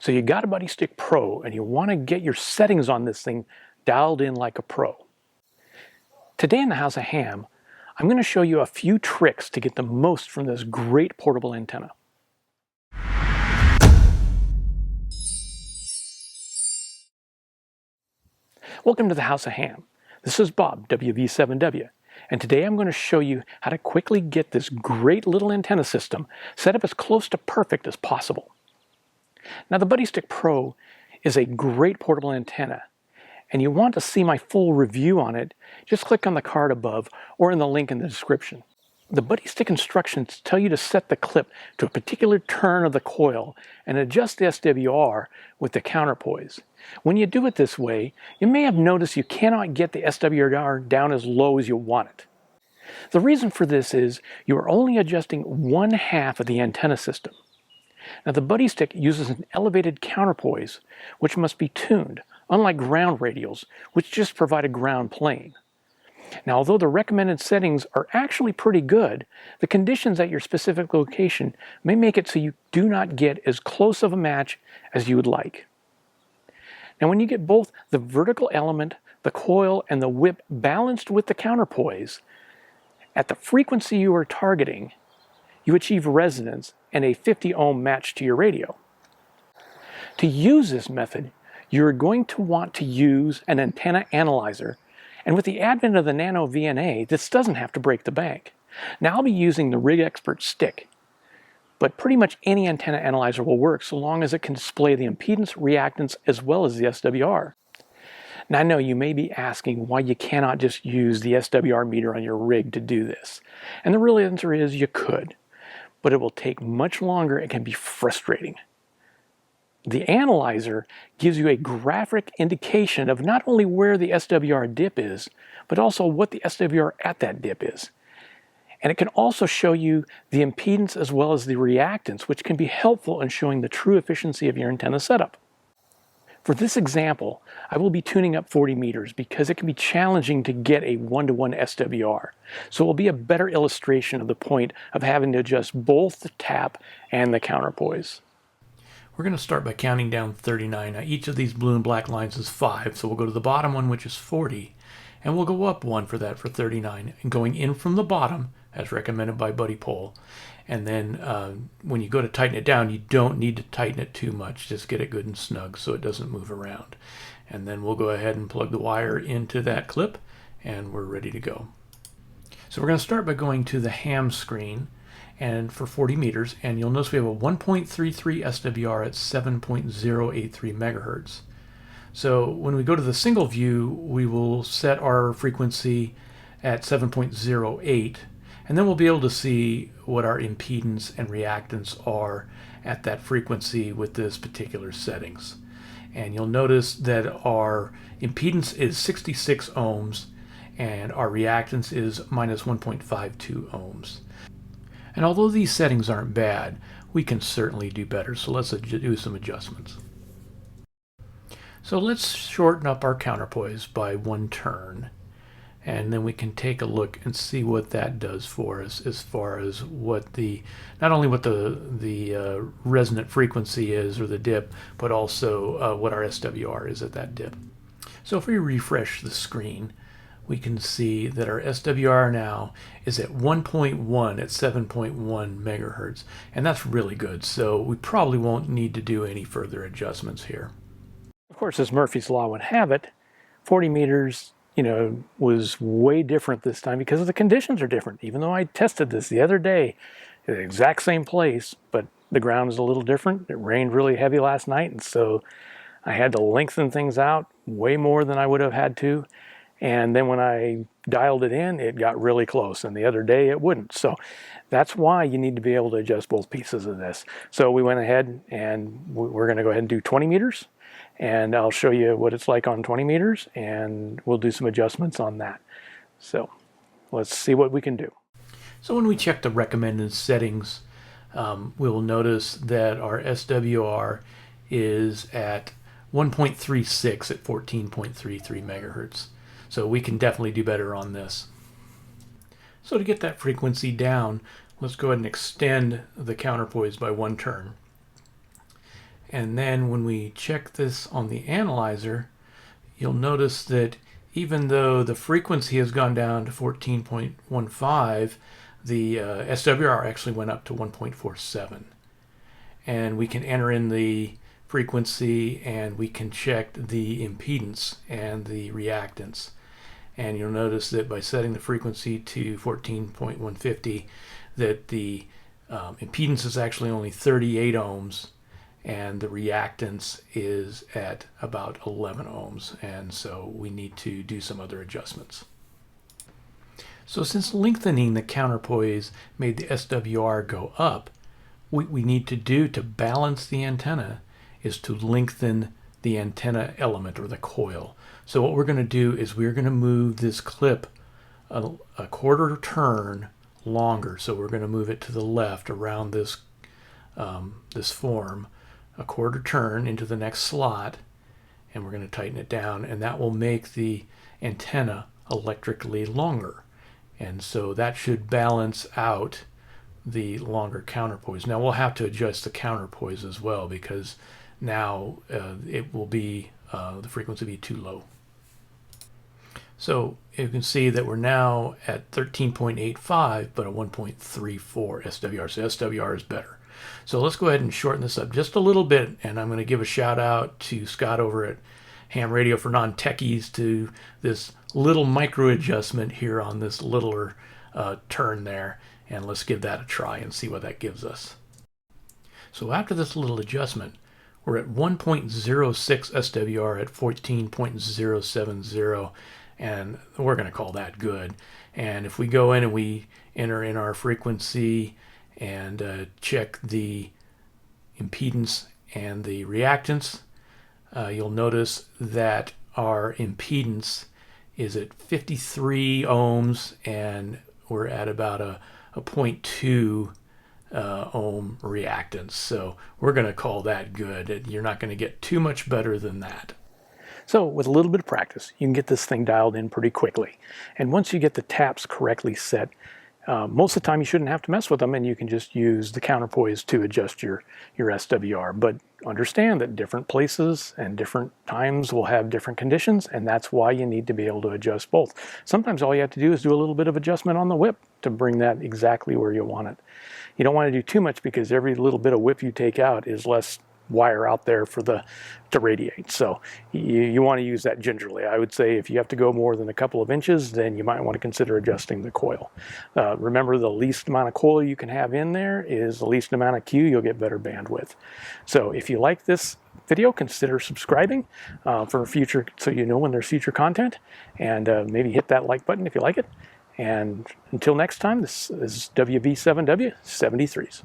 So you got a Buddistick Pro and you want to get your settings on this thing dialed in like a pro. Today in the House of Ham, I'm going to show you a few tricks to get the most from this great portable antenna. Welcome to the House of Ham. This is Bob, WV7W, and today I'm going to show you how to quickly get this great little antenna system set up as close to perfect as possible. Now the Buddistick Pro is a great portable antenna, and you want to see my full review on it, just click on the card above or in the link in the description. The Buddistick instructions tell you to set the clip to a particular turn of the coil and adjust the SWR with the counterpoise. When you do it this way, you may have noticed you cannot get the SWR down as low as you want it. The reason for this is you are only adjusting one half of the antenna system. Now the Buddistick uses an elevated counterpoise, which must be tuned, unlike ground radials, which just provide a ground plane. Now, although the recommended settings are actually pretty good, the conditions at your specific location may make it so you do not get as close of a match as you would like. Now, when you get both the vertical element, the coil, and the whip balanced with the counterpoise, at the frequency you are targeting, you achieve resonance and a 50 ohm match to your radio. To use this method, you're going to want to use an antenna analyzer, and with the advent of the Nano VNA, this doesn't have to break the bank. Now I'll be using the Rig Expert stick, but pretty much any antenna analyzer will work so long as it can display the impedance, reactance, as well as the SWR. Now I know you may be asking why you cannot just use the SWR meter on your rig to do this, and the real answer is you could, but it will take much longer and can be frustrating. The analyzer gives you a graphic indication of not only where the SWR dip is, but also what the SWR at that dip is. And it can also show you the impedance as well as the reactance, which can be helpful in showing the true efficiency of your antenna setup. For this example, I will be tuning up 40 meters because it can be challenging to get a one-to-one SWR. So it will be a better illustration of the point of having to adjust both the tap and the counterpoise. We're going to start by counting down 39. Now each of these blue and black lines is 5, so we'll go to the bottom one, which is 40, and we'll go up 1 for that for 39, and going in from the bottom, as recommended by Buddy Pole. And then when you go to tighten it down, you don't need to tighten it too much, just get it good and snug so it doesn't move around. And then we'll go ahead and plug the wire into that clip, and we're ready to go. So we're going to start by going to the ham screen, and for 40 meters, and you'll notice we have a 1.33 SWR at 7.083 megahertz. So when we go to the single view, we will set our frequency at 7.08, and then we'll be able to see what our impedance and reactance are at that frequency with this particular settings. And you'll notice that our impedance is 66 ohms, and our reactance is minus 1.52 ohms. And although these settings aren't bad, we can certainly do better, so let's do some adjustments. So let's shorten up our counterpoise by 1 turn, and then we can take a look and see what that does for us as far as what not only what the resonant frequency is, or the dip, but also what our SWR is at that dip. So if we refresh the screen, we can see that our SWR now is at 1.1 at 7.1 megahertz, and that's really good, so we probably won't need to do any further adjustments here. Of course, as Murphy's Law would have it, 40 meters, was way different this time because the conditions are different. Even though I tested this the other day at the exact same place, but the ground is a little different. It rained really heavy last night, and so I had to lengthen things out way more than I would have had to. And then when I dialed it in, it got really close, and the other day it wouldn't. So that's why you need to be able to adjust both pieces of this. So we went ahead and we're going to go ahead and do 20 meters, and I'll show you what it's like on 20 meters, and we'll do some adjustments on that. So let's see what we can do. So when we check the recommended settings, we will notice that our SWR is at 1.36 at 14.33 megahertz. So we can definitely do better on this. So to get that frequency down, let's go ahead and extend the counterpoise by 1 turn. And then when we check this on the analyzer, you'll notice that even though the frequency has gone down to 14.15, the SWR actually went up to 1.47. And we can enter in the frequency and we can check the impedance and the reactance. And you'll notice that by setting the frequency to 14.150 that the impedance is actually only 38 ohms and the reactance is at about 11 ohms, and so we need to do some other adjustments. So since lengthening the counterpoise made the SWR go up, what we need to do to balance the antenna is to lengthen the antenna element or the coil. So what we're going to do is we're going to move this clip a quarter turn longer. So we're going to move it to the left around this this form, a quarter turn into the next slot, and we're going to tighten it down, and that will make the antenna electrically longer. And so that should balance out the longer counterpoise. Now we'll have to adjust the counterpoise as well, because now it will be the frequency will be too low. So you can see that we're now at 13.85 but a 1.34 SWR. So SWR is better. So let's go ahead and shorten this up just a little bit, and I'm going to give a shout out to Scott over at Ham Radio for Non-Techies to this little micro adjustment here on this littler turn there, and let's give that a try and see what that gives us. So after this little adjustment, we're at 1.06 SWR at 14.070, and we're going to call that good. And if we go in and we enter in our frequency and check the impedance and the reactance, you'll notice that our impedance is at 53 ohms and we're at about a 0.2 ohm reactance. So we're going to call that good. You're not going to get too much better than that. So with a little bit of practice, you can get this thing dialed in pretty quickly. And once you get the taps correctly set, most of the time you shouldn't have to mess with them, and you can just use the counterpoise to adjust your SWR. But understand that different places and different times will have different conditions, and that's why you need to be able to adjust both. Sometimes all you have to do is do a little bit of adjustment on the whip to bring that exactly where you want it. You don't want to do too much, because every little bit of whip you take out is less wire out there for to radiate. So you want to use that gingerly. I would say if you have to go more than a couple of inches, then you might want to consider adjusting the coil. Remember, the least amount of coil you can have in there is the least amount of Q. You'll get better bandwidth. So if you like this video, consider subscribing for future, so you know when there's future content, and maybe hit that like button if you like it. And until next time, this is WV7W 73s.